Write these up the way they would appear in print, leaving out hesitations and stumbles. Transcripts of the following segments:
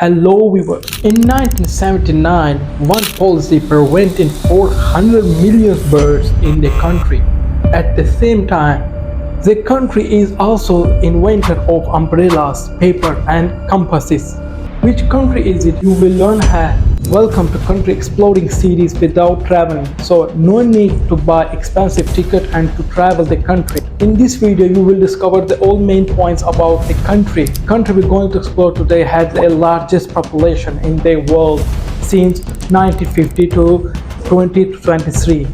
Hello viewers. In 1979, one policy prevented 400 million birds in the country. At the same time, the country is also inventor of umbrellas, paper and compasses. Which country is it? You will learn how. Welcome to Country Exploring series without traveling. So no need to buy expensive ticket and to travel the country. In this video you will discover the all main points about the country. The country we're going to explore today has the largest population in the world since 1950 to 2023.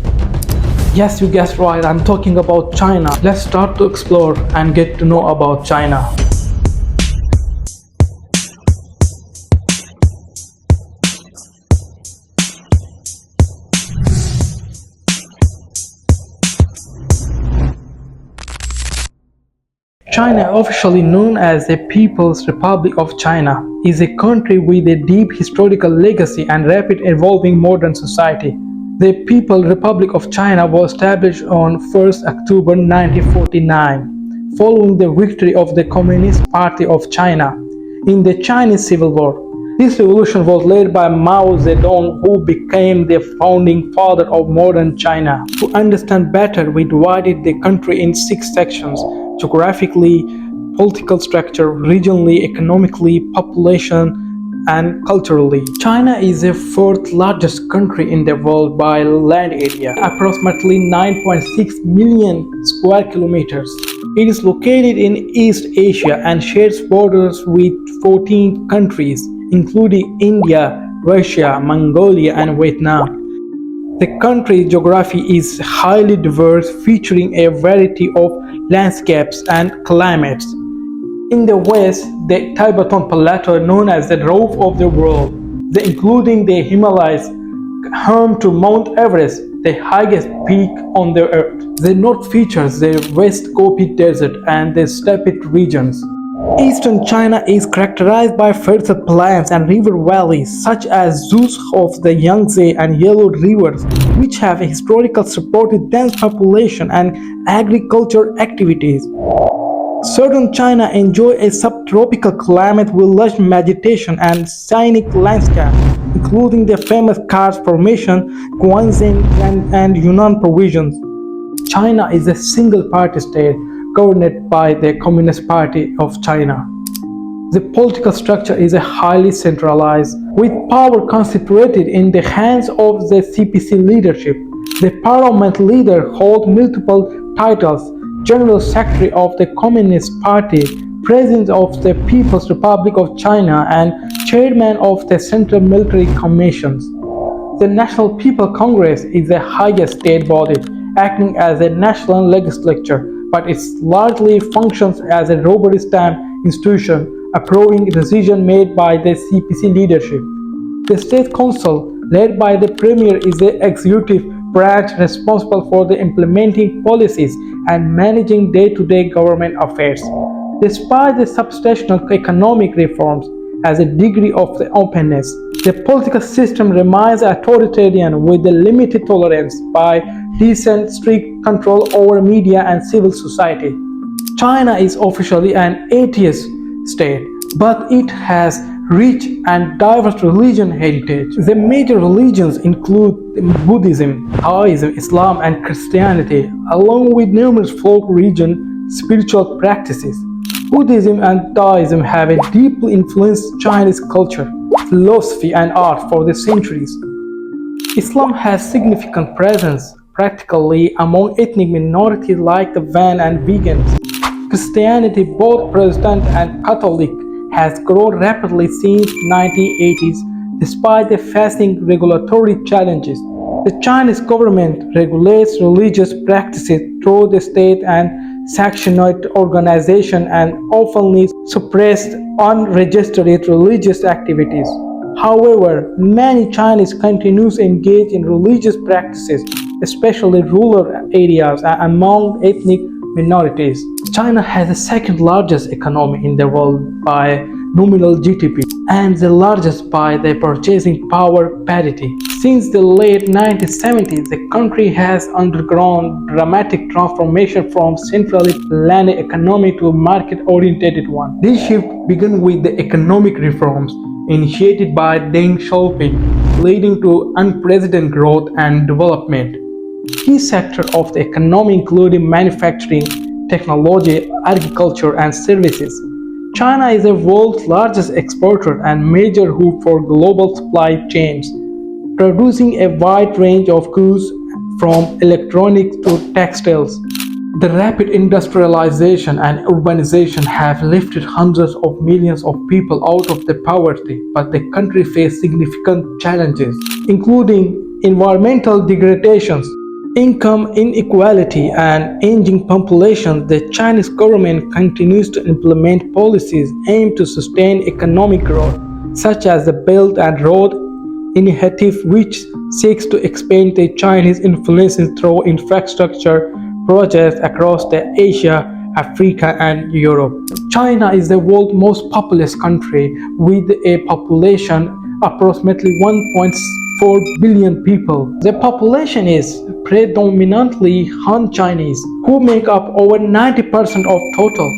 Yes, you guessed right, I'm talking about China. Let's start to explore and get to know about China. China, officially known as the People's Republic of China, is a country with a deep historical legacy and rapid evolving modern society. The People's Republic of China was established on 1st October 1949, following the victory of the Communist Party of China in the Chinese Civil War. This revolution was led by Mao Zedong, who became the founding father of modern China. To understand better, we divided the country in 6 sections: geographically, political structure, regionally, economically, population, and culturally. China is the 4th largest country in the world by land area, approximately 9.6 million square kilometers. It is located in East Asia and shares borders with 14 countries, including India, Russia, Mongolia, and Vietnam. The country's geography is highly diverse, featuring a variety of landscapes and climates. In the west, the Tibetan Plateau, known as the roof of the world, including the Himalayas, home to Mount Everest, the highest peak on the earth. The north features the West Gobi Desert and the steppe regions. Eastern China is characterized by fertile plains and river valleys such as those of the Yangtze and Yellow rivers, which have historically supported dense population and agricultural activities. Southern China enjoys a subtropical climate with lush vegetation and scenic landscapes, including the famous karst formation, Guangxi and Yunnan provinces. China is a single-party state governed by the Communist Party of China. The political structure is highly centralized, with power concentrated in the hands of the CPC leadership. The parliament leader holds multiple titles: General Secretary of the Communist Party, President of the People's Republic of China, and Chairman of the Central Military Commissions. The National People's Congress is the highest state body, acting as a national legislature, but it largely functions as a rubber-stamp institution, approving decisions made by the CPC leadership. The State Council, led by the Premier, is the executive branch responsible for the implementing policies and managing day-to-day government affairs. Despite the substantial economic reforms as a degree of the openness, the political system remains authoritarian with a limited tolerance by decent strict control over media and civil society. China is officially an atheist state, but it has rich and diverse religion heritage. The major religions include Buddhism, Taoism, Islam, and Christianity, along with numerous folk religion spiritual practices. Buddhism and Taoism have deeply influenced Chinese culture, philosophy, and art for the centuries. Islam has significant presence practically among ethnic minorities like the Van and vegans. Christianity, both Protestant and Catholic, has grown rapidly since 1980s despite the facing regulatory challenges. The Chinese government regulates religious practices through the state and sanctioned organization and often suppressed unregistered religious activities. However, many Chinese continue to engage in religious practices, especially rural areas and among ethnic minorities. China has the 2nd largest economy in the world by nominal GDP and the largest by the purchasing power parity. Since the late 1970s, the country has undergone dramatic transformation from centrally planned economy to a market-oriented one. This shift began with the economic reforms initiated by Deng Xiaoping, leading to unprecedented growth and development. Key sectors of the economy including manufacturing, technology, agriculture, and services. China is the world's largest exporter and major hub for global supply chains, producing a wide range of goods from electronics to textiles. The rapid industrialization and urbanization have lifted hundreds of millions of people out of the poverty, but the country faces significant challenges, including environmental degradation, income inequality, and aging population. The Chinese government continues to implement policies aimed to sustain economic growth, such as the Belt and Road Initiative, which seeks to expand the Chinese influence through infrastructure projects across Asia, Africa, and Europe. China is the world's most populous country with a population approximately 1.4 billion people. The population is predominantly Han Chinese, who make up over 90% of total.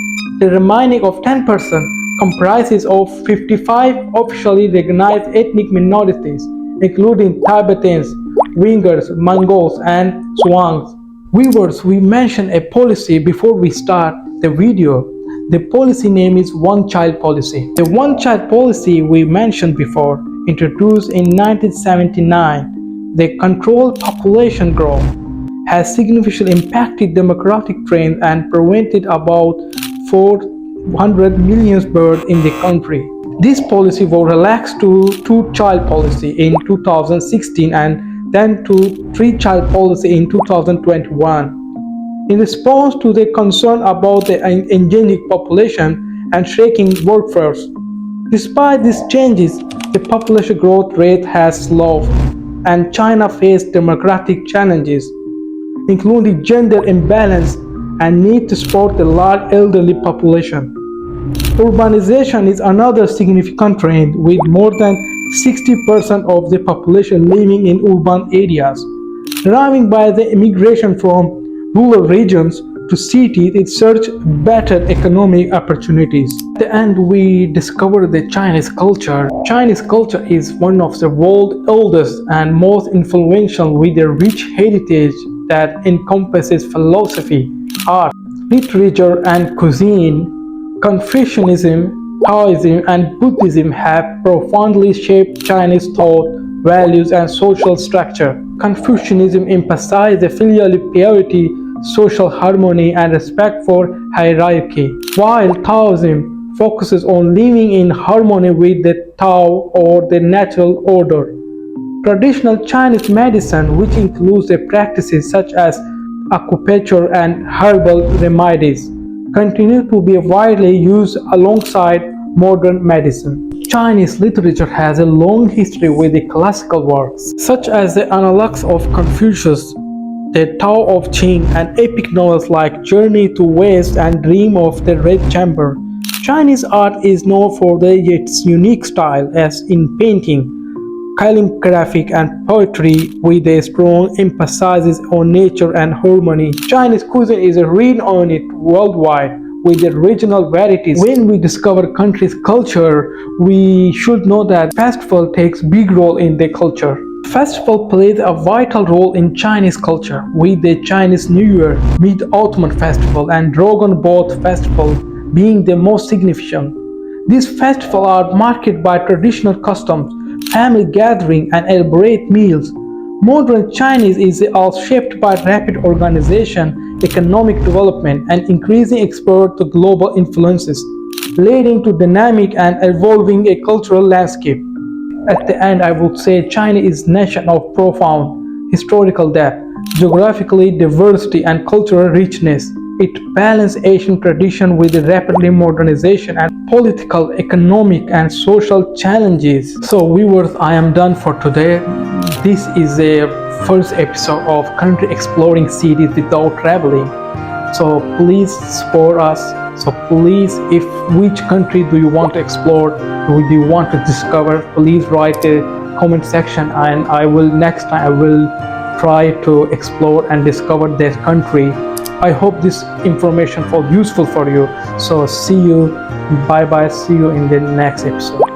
The remaining of 10% comprises of 55 officially recognized ethnic minorities, including Tibetans, Uyghurs, Mongols, and Zhuangs. Viewers, we mentioned a policy before we start the video. The policy name is One Child Policy. The One Child Policy we mentioned before, introduced in 1979, the controlled population growth, has significantly impacted demographic trends and prevented about 400 million births in the country. This policy was relaxed to two-child policy in 2016 and then to three-child policy in 2021. In response to the concern about the aging population and shrinking workforce. Despite these changes, the population growth rate has slowed, and China faced demographic challenges, including gender imbalance and need to support the large elderly population. Urbanization is another significant trend, with more than 60% of the population living in urban areas. Driven by the immigration from rural regions to cities in search of better economic opportunities. At the end, we discovered the Chinese culture. Chinese culture is one of the world's oldest and most influential, with a rich heritage that encompasses philosophy, art, literature, and cuisine. Confucianism, Taoism, and Buddhism have profoundly shaped Chinese thought, values, and social structure. Confucianism emphasized the filial piety, social harmony, and respect for hierarchy, while Taoism focuses on living in harmony with the Tao, or the natural order. Traditional Chinese medicine, which includes the practices such as acupuncture and herbal remedies, continue to be widely used alongside modern medicine. Chinese literature has a long history with the classical works, such as the analogues of Confucius, the Tao of Qing, and epic novels like Journey to West and Dream of the Red Chamber. Chinese art is known for its unique style, as in painting, calligraphy, and poetry, with a strong emphasis on nature and harmony. Chinese cuisine is renowned worldwide with the regional varieties. When we discover country's culture, we should know that festival takes big role in the culture. Festival plays a vital role in Chinese culture, with the Chinese New Year, Mid-Autumn Festival, and Dragon Boat Festival being the most significant. These festivals are marked by traditional customs, family gathering, and elaborate meals. Modern Chinese is also shaped by rapid organization, economic development, and increasing exposure to global influences, leading to dynamic and evolving a cultural landscape. At the end, I would say China is a nation of profound historical depth, geographically diversity, and cultural richness. It balances Asian tradition with the rapidly modernization and political, economic, and social challenges. So viewers, I am done for today. This is the first episode of Country Exploring series without traveling. So please support us. So please, if which country do you want to explore, do you want to discover, please write a comment section, and I will next time I will try to explore and discover that country. I hope this information was useful for you. So see you, bye bye, see you in the next episode.